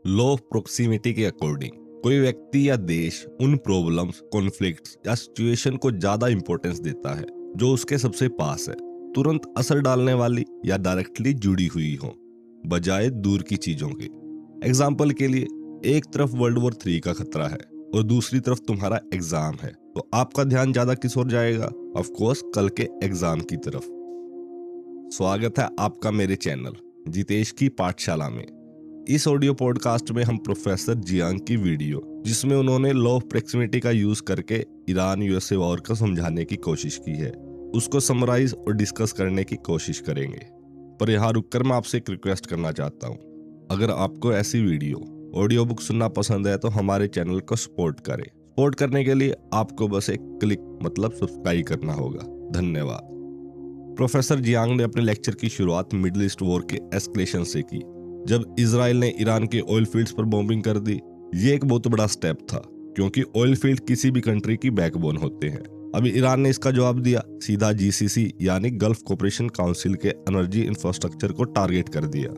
Law of proximity के according कोई व्यक्ति या देश उन प्रॉब्लम्स, कॉन्फ्लिक्ट्स या सिचुएशन को ज्यादा इंपॉर्टेंस देता है जो उसके सबसे पास है, तुरंत असर डालने वाली या डायरेक्टली जुड़ी हुई हो, बजाय दूर की चीजों के। एग्जाम्पल के लिए, एक तरफ वर्ल्ड वॉर 3 का खतरा है और दूसरी तरफ तुम्हारा एग्जाम है, तो आपका ध्यान ज्यादा किस ओर जाएगा? ऑफ कोर्स कल के एग्जाम की तरफ। स्वागत है आपका मेरे चैनल जितेश की पाठशाला में। इस ऑडियो पॉडकास्ट में हम प्रोफेसर जियांग की वीडियो, जिसमें उन्होंने लॉ ऑफ प्रोक्सिमिटी का यूज करके ईरान यूएसए वॉर को समझाने की कोशिश की है, उसको समराइज और डिस्कस करने की कोशिश करेंगे। पर यहाँ रुककर मैं आपसे एक रिक्वेस्ट करना चाहता हूँ, अगर आपको ऐसी वीडियो ऑडियो बुक सुनना पसंद है तो हमारे चैनल को सपोर्ट करें। सपोर्ट करने के लिए आपको बस एक क्लिक मतलब सब्सक्राइब करना होगा। धन्यवाद। प्रोफेसर जियांग ने अपने लेक्चर की शुरुआत मिडिल ईस्ट वॉर के एस्केलेशन से की, जब इजराइल ने ईरान के ऑयल फील्ड्स पर बॉम्बिंग कर दी। ये एक बहुत बड़ा स्टेप था, क्योंकि ऑयल फील्ड किसी भी कंट्री की बैकबोन होते हैं। अभी ईरान ने इसका जवाब दिया, सीधा जीसीसी यानी गल्फ कोऑपरेशन काउंसिल के एनर्जी इंफ्रास्ट्रक्चर को टारगेट कर दिया,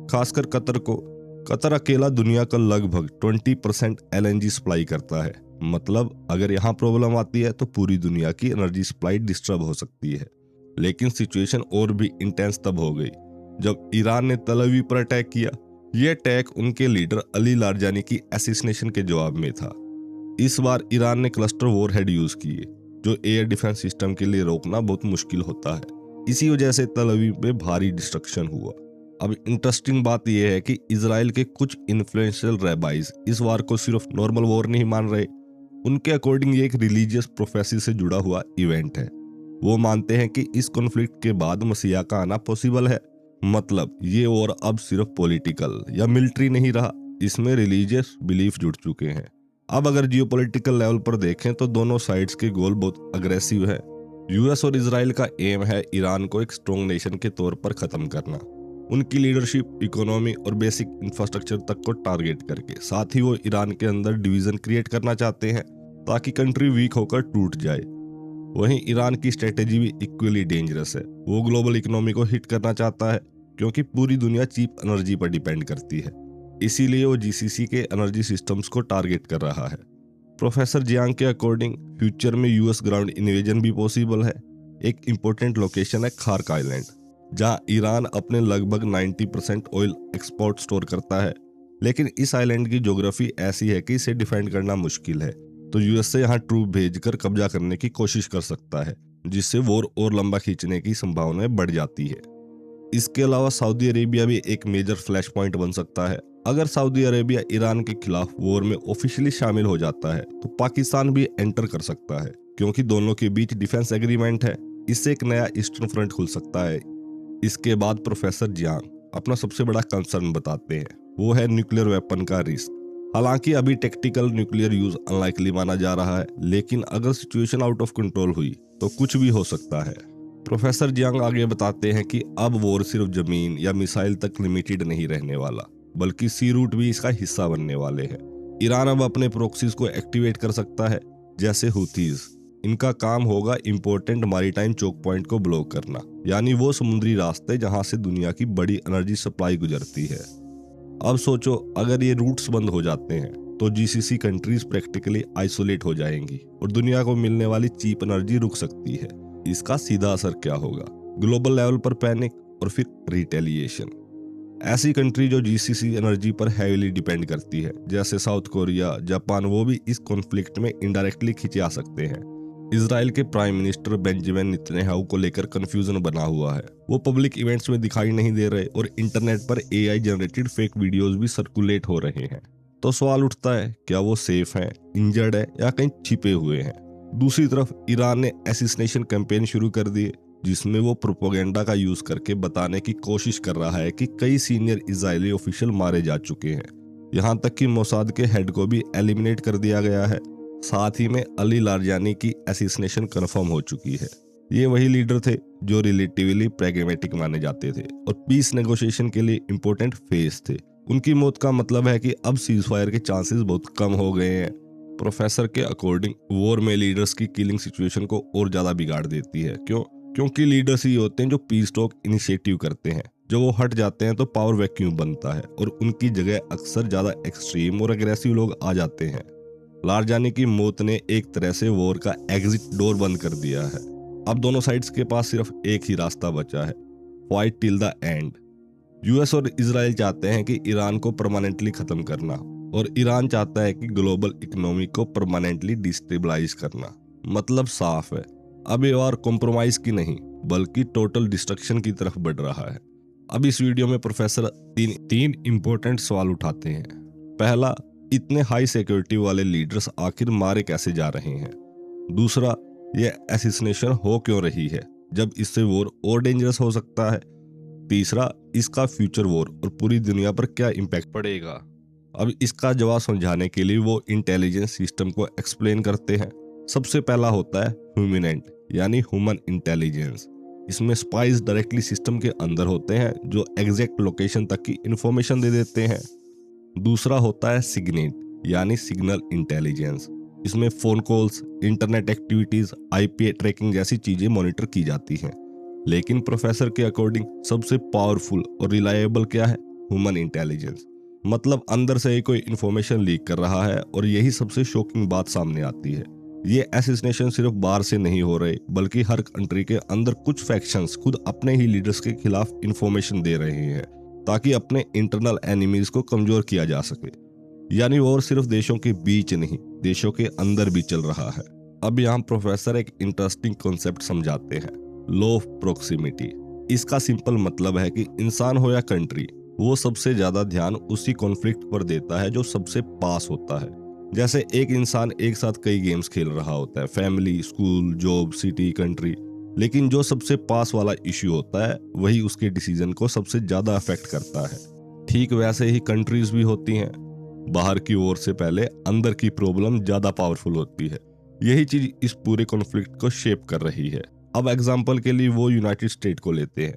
खासकर कतर को। कतर अकेला दुनिया का लगभग 20% एलएनजी सप्लाई करता है। मतलब अगर यहाँ प्रॉब्लम आती है तो पूरी दुनिया की एनर्जी सप्लाई डिस्टर्ब हो सकती है। लेकिन सिचुएशन और भी इंटेंस तब हो गई जब ईरान ने तल अवीव पर अटैक किया। यह अटैक उनके लीडर अली लारजानी की असैसिनेशन के जवाब में था। इस बार ईरान ने क्लस्टर वॉरहेड यूज किए, जो एयर डिफेंस सिस्टम के लिए रोकना बहुत मुश्किल होता है। इसी वजह से तल अवीव में भारी डिस्ट्रक्शन हुआ। अब इंटरेस्टिंग बात यह है कि इजराइल के कुछ इन्फ्लुएंशियल रैबाइज इस वार को सिर्फ नॉर्मल वॉर नहीं मान रहे। उनके अकॉर्डिंग ये एक रिलीजियस प्रोफेसी से जुड़ा हुआ इवेंट है। वो मानते हैं कि इस कॉन्फ्लिक्ट के बाद मसीहा का आना पॉसिबल है। मतलब ये वॉर अब सिर्फ पॉलिटिकल या मिलिट्री नहीं रहा, इसमें रिलीजियस बिलीफ जुड़ चुके हैं। अब अगर जियोपॉलिटिकल लेवल पर देखें तो दोनों साइड्स के गोल बहुत अग्रेसिव है। यूएस और इजराइल का एम है ईरान को एक स्ट्रॉन्ग नेशन के तौर पर खत्म करना, उनकी लीडरशिप, इकोनॉमी और बेसिक इंफ्रास्ट्रक्चर तक को टारगेट करके। साथ ही वो ईरान के अंदर डिवीजन क्रिएट करना चाहते हैं ताकि कंट्री वीक होकर टूट जाए। वहीं ईरान की स्ट्रेटेजी भी इक्वली डेंजरस है। वो ग्लोबल इकोनॉमी को हिट करना चाहता है, क्योंकि पूरी दुनिया चीप एनर्जी पर डिपेंड करती है। इसीलिए वो जीसीसी के एनर्जी सिस्टम्स को टारगेट कर रहा है। प्रोफेसर जियांग के अकॉर्डिंग फ्यूचर में यूएस ग्राउंड इन्वेजन भी पॉसिबल है। एक इंपॉर्टेंट लोकेशन है खार्क आइलैंड, जहां ईरान अपने लगभग 90% ऑयल एक्सपोर्ट स्टोर करता है। लेकिन इस आइलैंड की ज्योग्राफी ऐसी है कि इसे डिफेंड करना मुश्किल है, तो यूएस से यहाँ ट्रूप भेजकर कब्जा करने की कोशिश कर सकता है, जिससे वॉर और लंबा खींचने की संभावनाएं बढ़ जाती है। इसके अलावा सऊदी अरेबिया भी एक मेजर फ्लैश पॉइंट बन सकता है। अगर सऊदी अरेबिया ईरान के खिलाफ वॉर में ऑफिशियली शामिल हो जाता है तो पाकिस्तान भी एंटर कर सकता है, क्योंकि दोनों के बीच डिफेंस एग्रीमेंट है। इससे एक नया ईस्टर्न फ्रंट खुल सकता है। इसके बाद प्रोफेसर जियांग अपना सबसे बड़ा कंसर्न बताते हैं, वो है न्यूक्लियर वेपन का रिस्क। हालांकि अभी टेक्टिकल न्यूक्लियर यूज अनलाइकली माना जा रहा है, लेकिन अगर सिचुएशन आउट ऑफ कंट्रोल हुई तो कुछ भी हो सकता है। प्रोफेसर जियांग आगे बताते हैं कि अब वॉर सिर्फ जमीन या मिसाइल तक लिमिटेड नहीं रहने वाला, बल्कि सी रूट भी इसका हिस्सा बनने वाले हैं। ईरान अब अपने प्रोक्सीज को एक्टिवेट कर सकता है, जैसे हुथीज। इनका काम होगा इंपॉर्टेंट मैरीटाइम चोक पॉइंट को ब्लॉक करना, यानी वो समुद्री रास्ते जहां से दुनिया की बड़ी एनर्जी सप्लाई गुजरती है। अब सोचो, अगर ये रूट्स बंद हो जाते हैं तो जीसीसी कंट्रीज प्रैक्टिकली आइसोलेट हो जाएंगी और दुनिया को मिलने वाली चीप एनर्जी रुक सकती है। इसका सीधा असर क्या होगा? ग्लोबल लेवल पर पैनिक और फिर रिटेलिएशन। ऐसी कंट्री जो जीसीसी एनर्जी पर हैवीली डिपेंड करती है, जैसे साउथ कोरिया, जापान, वो भी इस कॉन्फ्लिक्ट में इनडायरेक्टली खिंचे आ सकते हैं। इजराइल के प्राइम मिनिस्टर बेंजामिन नेतन्याहू को लेकर कंफ्यूजन बना हुआ है। वो पब्लिक इवेंट्स में दिखाई नहीं दे रहे और इंटरनेट पर एआई जनरेटेड फेक वीडियोस भी सर्कुलेट हो रहे हैं। तो सवाल उठता है, क्या वो सेफ हैं, इंजर्ड है या कहीं छिपे हुए हैं? दूसरी तरफ ईरान ने असैसिनेशन कैंपेन शुरू कर दिए, जिसमें वो प्रोपेगेंडा का यूज करके बताने की कोशिश कर रहा है कि कई सीनियर इजरायली ऑफिशियल मारे जा चुके हैं। यहाँ तक कि मोसाद के हेड को भी एलिमिनेट कर दिया गया है। साथ ही में अली लारजानी की असैसिनेशन कंफर्म हो चुकी है। ये वही लीडर थे जो रिलेटिवली प्रैग्मेटिक माने जाते थे और पीस नेगोशिएशन के लिए इंपॉर्टेंट फेस थे। उनकी मौत का मतलब है कि अब सीजफायर के चांसेस बहुत कम हो गए हैं। प्रोफेसर के अकॉर्डिंग वॉर में लीडर्स की किलिंग सिचुएशन को और ज्यादा बिगाड़ देती है। क्योंकि लीडर्स ही होते हैं जो पीस टॉक इनिशिएटिव करते हैं। जब वो हट जाते हैं तो पावर वैक्यूम बनता है और उनकी जगह अक्सर ज़्यादा एक्सट्रीम और अग्रेसिव लोग आ जाते हैं। लारजानी की मौत ने एक तरह से वॉर का एग्जिट डोर बंद कर दिया है। अब दोनों साइड्स के पास सिर्फ एक ही रास्ता बचा है, fight till the end. US और इजराइल चाहते हैं कि ईरान को परमानेंटली खत्म करना और ईरान चाहता है कि ग्लोबल इकोनॉमी को परमानेंटली डिस्टेबलाइज करना। मतलब साफ है, अब ये वार कॉम्प्रोमाइज की नहीं बल्कि टोटल डिस्ट्रक्शन की तरफ बढ़ रहा है। अब इस वीडियो में प्रोफेसर तीन इंपॉर्टेंट सवाल उठाते हैं। पहला, इतने हाई सिक्योरिटी वाले लीडर्स आखिर मारे कैसे जा रहे हैं। दूसरा, ये असैसिनेशन हो क्यों रही है जब इससे वॉर और डेंजरस हो सकता है। तीसरा, इसका फ्यूचर वॉर और पूरी दुनिया पर क्या इम्पैक्ट पड़ेगा। अब इसका जवाब समझाने के लिए वो इंटेलिजेंस सिस्टम को एक्सप्लेन करते हैं। सबसे पहला होता है ह्यूमिनेंट यानी ह्यूमन इंटेलिजेंस। इसमें स्पाइस डायरेक्टली सिस्टम के अंदर होते हैं जो एग्जैक्ट लोकेशन तक की इंफॉर्मेशन दे देते हैं। दूसरा होता है सिग्नेट यानी सिग्नल इंटेलिजेंस। इसमें phone calls, internet activities, IP tracking जैसी चीजें मॉनिटर की जाती हैं। लेकिन प्रोफेसर के अकॉर्डिंग सबसे पावरफुल और रिलायबल क्या है, ह्यूमन इंटेलिजेंस। मतलब अंदर से ही कोई इंफॉर्मेशन लीक कर रहा है और यही सबसे शॉकिंग बात सामने आती है। ये असैसिनेशन सिर्फ बाहर से नहीं हो रहे बल्कि हर कंट्री के अंदर कुछ फैक्शंस खुद अपने ही लीडर्स के खिलाफ इंफॉर्मेशन दे रहे हैं ताकि अपने इंटरनल एनिमीज को कमजोर किया जा सके। यानी वॉर सिर्फ देशों के बीच नहीं, देशों के अंदर भी चल रहा है। अब यहाँ प्रोफेसर एक इंटरेस्टिंग कॉन्सेप्ट समझाते हैं, लॉ ऑफ प्रोक्सिमिटी। इसका सिंपल मतलब है कि इंसान हो या कंट्री, वो सबसे ज्यादा ध्यान उसी कॉन्फ्लिक्ट पर देता है जो सबसे पास होता है। जैसे एक इंसान एक साथ कई गेम्स खेल रहा होता है, family, school, job, city, country, लेकिन जो सबसे पास वाला इश्यू होता है वही उसके डिसीजन को सबसे ज्यादा अफेक्ट करता है। ठीक वैसे ही कंट्रीज भी होती हैं, बाहर की ओर से पहले अंदर की प्रॉब्लम ज्यादा पावरफुल होती है। यही चीज इस पूरे कॉन्फ्लिक्ट को शेप कर रही है। अब एग्जांपल के लिए वो यूनाइटेड स्टेट को लेते हैं।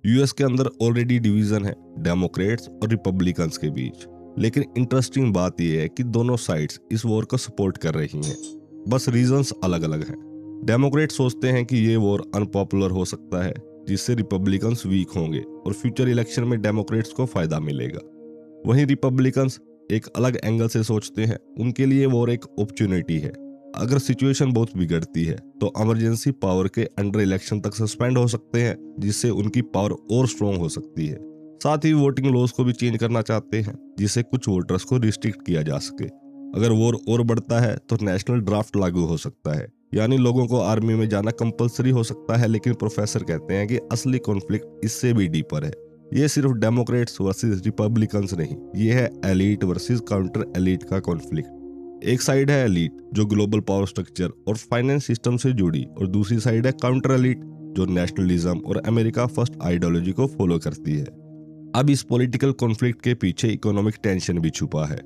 यूएस के अंदर ऑलरेडी डिवीजन है डेमोक्रेट्स और रिपब्लिकन्स के बीच। लेकिन इंटरेस्टिंग बात यह है कि दोनों साइड्स इस वॉर को सपोर्ट कर रही हैं, बस रीजंस अलग अलग हैं। डेमोक्रेट सोचते हैं कि ये वॉर अनपॉपुलर हो सकता है जिससे रिपब्लिकन्स वीक होंगे और फ्यूचर इलेक्शन में डेमोक्रेट्स को फायदा मिलेगा। वहीं रिपब्लिकन्स एक अलग एंगल से सोचते हैं, उनके लिए वॉर एक अपॉर्चुनिटी है। अगर सिचुएशन बहुत बिगड़ती है तो इमरजेंसी पावर के अंडर इलेक्शन तक सस्पेंड हो सकते हैं जिससे उनकी पावर और स्ट्रॉन्ग हो सकती है। साथ ही वोटिंग लॉज को भी चेंज करना चाहते हैं जिससे कुछ वोटर्स को रिस्ट्रिक्ट किया जा सके। अगर वॉर और बढ़ता है तो नेशनल ड्राफ्ट लागू हो सकता है, यानी लोगों को आर्मी में जाना कंपलसरी हो सकता है। लेकिन प्रोफेसर कहते हैं कि असली कॉन्फ्लिक्ट इससे भी डीपर है। ये सिर्फ डेमोक्रेट्स वर्सेस रिपब्लिकन्स नहीं, ये है एलीट वर्सेस काउंटर एलीट का कॉन्फ्लिक्ट। एक साइड है एलीट जो ग्लोबल पावर स्ट्रक्चर और फाइनेंस सिस्टम से जुड़ी, और दूसरी साइड है काउंटर एलीट जो नेशनलिज्म और अमेरिका फर्स्ट आइडियोलॉजी को फॉलो करती है। अब इस पॉलिटिकल कॉन्फ्लिक्ट के पीछे इकोनॉमिक टेंशन भी छुपा है।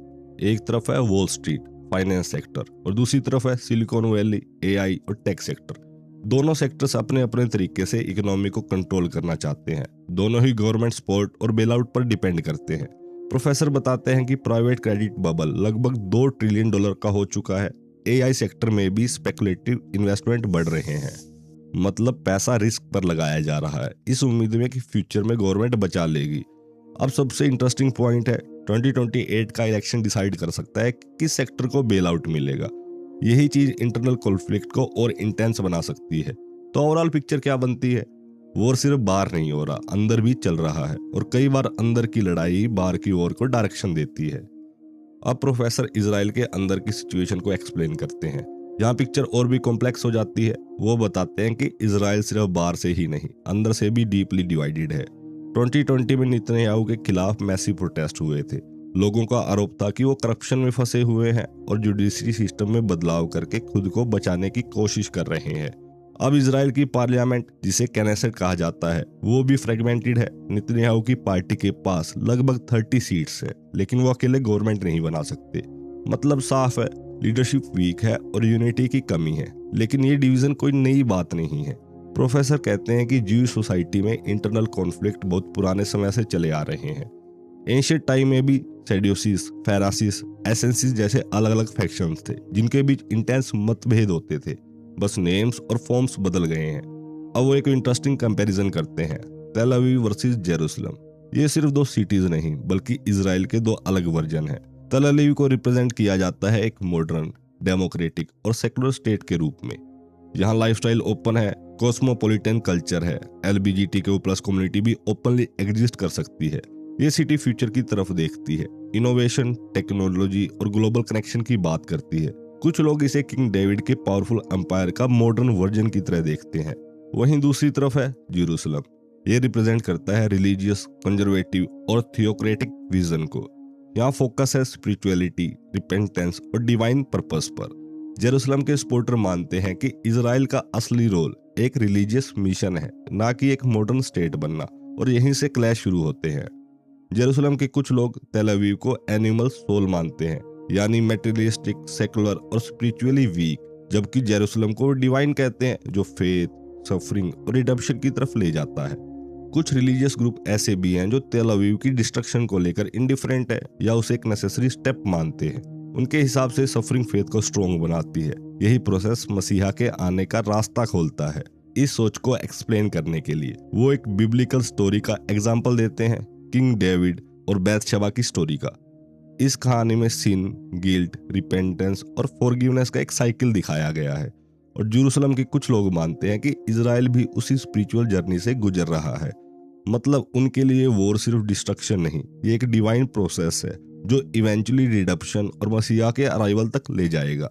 एक तरफ है वॉल स्ट्रीट फाइनेंस सेक्टर और दूसरी तरफ है सिलिकॉन वैली, एआई और टेक सेक्टर। दोनों सेक्टर्स अपने अपने तरीके से इकोनॉमी को कंट्रोल करना चाहते हैं। दोनों ही गवर्नमेंट सपोर्ट और बेल आउट पर डिपेंड करते हैं। प्रोफेसर बताते हैं कि प्राइवेट क्रेडिट बबल लगभग $2 ट्रिलियन का हो चुका है। एआई सेक्टर में भी स्पेकुलेटिव इन्वेस्टमेंट बढ़ रहे हैं, मतलब पैसा रिस्क पर लगाया जा रहा है इस उम्मीद में कि फ्यूचर में गवर्नमेंट बचा लेगी। अब सबसे इंटरेस्टिंग पॉइंट है, 2028 का इलेक्शन डिसाइड कर सकता है कि किस सेक्टर को बेल आउट मिलेगा। यही चीज इंटरनल कॉन्फ्लिक्ट को और इंटेंस बना सकती है। तो ओवरऑल पिक्चर क्या बनती है, वॉर सिर्फ बाहर नहीं हो रहा, अंदर भी चल रहा है और कई बार अंदर की लड़ाई बाहर की वॉर को डायरेक्शन देती है। अब प्रोफेसर इजराइल के अंदर की सिचुएशन को एक्सप्लेन करते हैं। यहाँ पिक्चर और भी कॉम्प्लेक्स हो जाती है। वो बताते हैं कि इजराइल सिर्फ बाहर से ही नहीं, अंदर से भी डीपली डिवाइडेड है। 2020 में नेतन्याहू के खिलाफ मैसिव प्रोटेस्ट हुए थे। लोगों का आरोप था कि वो करप्शन में फंसे हुए हैं और जुडिशरी सिस्टम में बदलाव करके खुद को बचाने की कोशिश कर रहे हैं। अब इजराइल की पार्लियामेंट, जिसे कैनेसेट कहा जाता है, वो भी फ्रेगमेंटेड है। नेतन्याहू की पार्टी के पास लगभग 30 सीट्स है, लेकिन वो अकेले गवर्नमेंट नहीं बना सकते। मतलब साफ है, लीडरशिप वीक है और यूनिटी की कमी है। लेकिन ये डिवीजन कोई नई बात नहीं है। प्रोफेसर कहते हैं कि ज्यूइश सोसाइटी में इंटरनल कॉन्फ्लिक्ट बहुत पुराने समय से चले आ रहे हैं। एंशिएंट टाइम में भी सैड्यूसीस, फेरासिस, एसेंसिस जैसे अलग अलग फैक्शंस थे जिनके बीच इंटेंस मतभेद होते थे, बस नेम्स और फॉर्म्स बदल गए हैं। अब वो एक इंटरेस्टिंग कंपैरिजन करते हैं। तेल अवीव वर्सेस जेरूसलम। ये सिर्फ दो सिटीज नहीं बल्कि इजराइल के दो अलग वर्जन हैं। तेल अवीव को रिप्रेजेंट किया जाता है एक मॉडर्न, डेमोक्रेटिक और सेकुलर स्टेट के रूप में। यहाँ लाइफस्टाइल ओपन है, कॉस्मोपॉलिटन कल्चर है, LGBTQ+ कम्युनिटी भी ओपनली एग्जिस्ट कर सकती है। ये सिटी फ्यूचर की तरफ देखती है, इनोवेशन, टेक्नोलॉजी और ग्लोबल कनेक्शन की बात करती है। कुछ लोग इसे किंग डेविड के पावरफुल एम्पायर का मॉडर्न वर्जन की तरह देखते हैं। वहीं दूसरी तरफ है जेरूसलम। ये रिप्रेजेंट करता है रिलीजियस, कंजर्वेटिव और थियोक्रेटिक विजन को। यहाँ फोकस है स्पिरिचुअलिटी, रिपेंटेंस और डिवाइन पर्पस पर। जेरूसलम के सपोर्टर मानते हैं कि इजराइल का असली रोल एक रिलीजियस मिशन है, ना कि एक मॉडर्न स्टेट बनना, और यहीं से क्लैश शुरू होते हैं। जेरूसलम के कुछ लोग तेल अवीव को एनिमल सोल मानते हैं, यानी मेटेरियलिस्टिक, सेकुलर और स्पिरिचुअली वीक, जबकि जेरूसलम को डिवाइन कहते हैं, जो फेथ, सफरिंग और रिडेम्पशन की तरफ ले जाता है। कुछ रिलीजियस ग्रुप ऐसे भी हैं जो तेल अवीव की डिस्ट्रक्शन को लेकर इंडिफरेंट है या उसे एक नेसेसरी स्टेप मानते हैं। उनके हिसाब से सफरिंग फेथ को स्ट्रॉन्ग बनाती है। यही प्रोसेस मसीहा के आने का रास्ता खोलता है। इस सोच को एक्सप्लेन करने के लिए वो एक बिब्लिकल स्टोरी का एग्जाम्पल देते हैं, किंग डेविड और बैतशबा की स्टोरी का। इस कहानी में सिन, गिल्ट, रिपेंटेंस और फॉरगिवनेस का एक साइकिल दिखाया गया है। और जेरूसलम के कुछ लोग मानते हैं कि इजराइल भी उसी स्पिरिचुअल जर्नी से गुजर रहा है। मतलब उनके लिए वॉर सिर्फ डिस्ट्रक्शन नहीं, ये एक डिवाइन प्रोसेस है जो इवेंचुअली रिडेम्पशन और मसीहा के अराइवल तक ले जाएगा।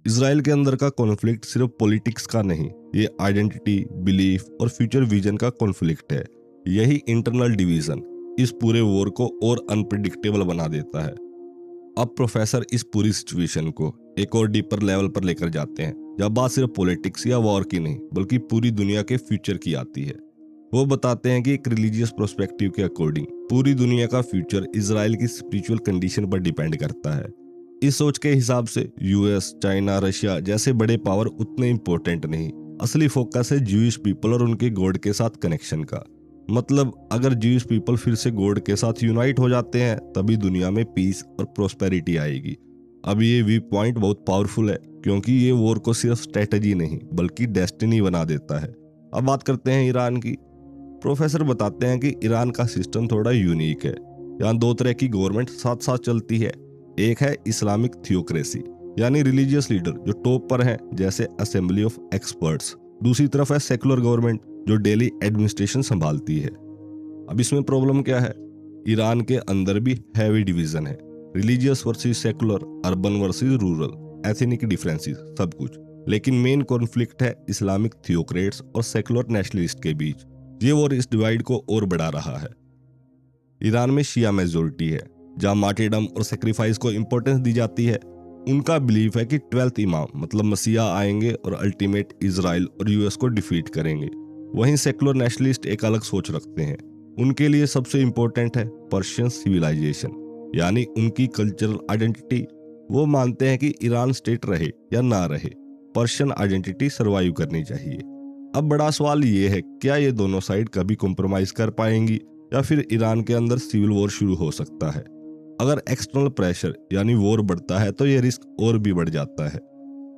इजराइल के अंदर का कॉन्फ्लिक्ट सिर्फ पॉलिटिक्स का नहीं, ये आइडेंटिटी, बिलीफ और फ्यूचर विजन का कॉन्फ्लिक्ट है। यही इंटरनल डिवीजन इस पूरे वॉर को और अनप्रिडिक्टेबल बना देता है। अब प्रोफेसर इस पूरी सिचुएशन को एक और डीपर लेवल पर लेकर जाते हैं, जब बात सिर्फ पॉलिटिक्स या वॉर की नहीं बल्कि पूरी दुनिया के फ्यूचर की आती है। वो बताते हैं कि एक रिलीजियस पर्सपेक्टिव के अकॉर्डिंग पूरी दुनिया का फ्यूचर इजराइल की स्पिरिचुअल कंडीशन पर डिपेंड करता है। इस सोच के हिसाब से यूएस, चाइना, रशिया जैसे बड़े पावर उतने इंपॉर्टेंट नहीं। असली फोकस है ज्यूइश पीपल और उनके गॉड के साथ कनेक्शन का। मतलब अगर ज्यूइश पीपल फिर से गॉड के साथ यूनाइट हो जाते हैं तभी दुनिया में पीस और प्रोस्पेरिटी आएगी। अब ये व्यू पॉइंट बहुत पावरफुल है क्योंकि ये वॉर को सिर्फ स्ट्रेटजी नहीं बल्कि डेस्टिनी बना देता है। अब बात करते हैं ईरान की। प्रोफेसर बताते हैं कि ईरान का सिस्टम थोड़ा यूनिक है। यहाँ दो तरह की गवर्नमेंट साथ साथ चलती है। एक है इस्लामिक थियोक्रेसी, यानी रिलीजियस लीडर जो टॉप पर हैं, जैसे असेंबली ऑफ एक्सपर्ट्स। दूसरी तरफ है सेकुलर गवर्नमेंट जो डेली एडमिनिस्ट्रेशन संभालती है। अब इसमें प्रॉब्लम क्या है? ईरान के अंदर भी हैवी डिवीजन है, religious versus secular, urban versus rural, ethnic differences, सब कुछ। लेकिन मेन कॉन्फ्लिक्ट है इस्लामिक थियोक्रेट्स और सेकुलर नेशनलिस्ट के बीच। ये वॉर इस डिवाइड को और बढ़ा रहा है। ईरान में शिया मेजोरिटी है, जहां मार्टिरडम और सेक्रीफाइस को इंपॉर्टेंस दी जाती है। उनका बिलीफ है कि 12th इमाम मतलब मसीहा आएंगे और अल्टीमेट इजराइल और यूएस को डिफीट करेंगे। वहीं सेकुलर नेशनलिस्ट एक अलग सोच रखते हैं। उनके लिए सबसे इंपॉर्टेंट है पर्शियन सिविलाइजेशन, यानी उनकी कल्चरल आइडेंटिटी। वो मानते हैं कि ईरान स्टेट रहे या ना रहे, पर्शियन आइडेंटिटी सर्वाइव करनी चाहिए। अब बड़ा सवाल ये है, क्या ये दोनों साइड कभी कॉम्प्रोमाइज कर पाएंगी या फिर ईरान के अंदर सिविल वॉर शुरू हो सकता है? अगर एक्सटर्नल प्रेशर यानी वॉर बढ़ता है तो ये रिस्क और भी बढ़ जाता है।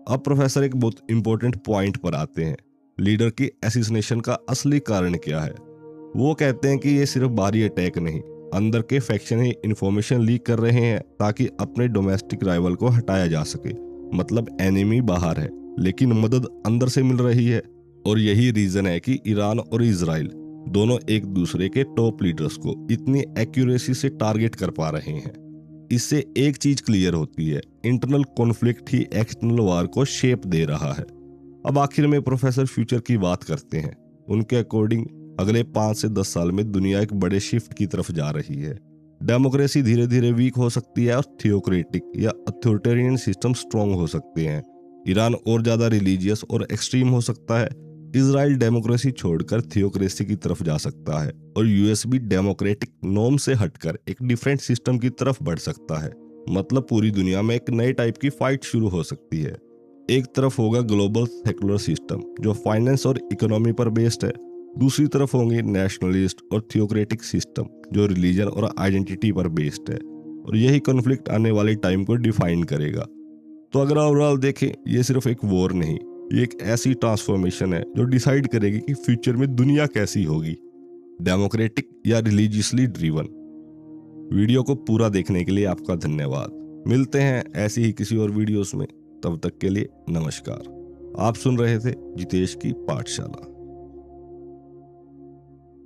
अब प्रोफेसर एक बहुत इंपॉर्टेंट पॉइंट पर आते हैं, लीडर की असैसिनेशन का असली कारण क्या है। वो कहते हैं कि ये सिर्फ बाहरी अटैक नहीं, अंदर के फैक्शन ही इंफॉर्मेशन लीक कर रहे हैं ताकि अपने डोमेस्टिक राइवल को हटाया जा सके। मतलब एनिमी बाहर है लेकिन मदद अंदर से मिल रही है। और यही रीजन है कि ईरान और इजराइल दोनों एक दूसरे के टॉप लीडर्स को इतनी एक्यूरेसी से टारगेट कर पा रहे हैं। इससे एक चीज क्लियर होती है, इंटरनल कॉन्फ्लिक्ट ही एक्सटर्नल वार को शेप दे रहा है। अब आखिर में प्रोफेसर फ्यूचर की बात करते हैं। उनके अकॉर्डिंग अगले 5 से 10 साल में दुनिया एक बड़े शिफ्ट की तरफ जा रही है। डेमोक्रेसी धीरे धीरे वीक हो सकती है और थियोक्रेटिक या अथॉरिटेरियन सिस्टम स्ट्रॉन्ग हो सकते हैं। ईरान और ज्यादा रिलीजियस और एक्सट्रीम हो सकता है। इजराइल डेमोक्रेसी छोड़कर थियोक्रेसी की तरफ जा सकता है और यूएस भी डेमोक्रेटिक नॉर्म से हटकर एक डिफरेंट सिस्टम की तरफ बढ़ सकता है। मतलब पूरी दुनिया में एक नए टाइप की फाइट शुरू हो सकती है। एक तरफ होगा ग्लोबल सेकुलर सिस्टम जो फाइनेंस और इकोनॉमी पर बेस्ड है। दूसरी तरफ होंगे नेशनलिस्ट और थियोक्रेटिक सिस्टम जो रिलीजन और आइडेंटिटी पर बेस्ड है। और यही कॉन्फ्लिक्ट आने वाले टाइम को डिफाइन करेगा। तो अगर ओवरऑल देखें, ये सिर्फ एक वॉर नहीं, ये एक ऐसी ट्रांसफॉर्मेशन है जो डिसाइड करेगी कि फ्यूचर में दुनिया कैसी होगी। डेमोक्रेटिक या रिलीजियसली ड्रिवन। वीडियो को पूरा देखने के लिए आपका धन्यवाद। मिलते हैं ऐसी ही किसी और वीडियोस में, तब तक के लिए नमस्कार। आप सुन रहे थे जितेश की पाठशाला।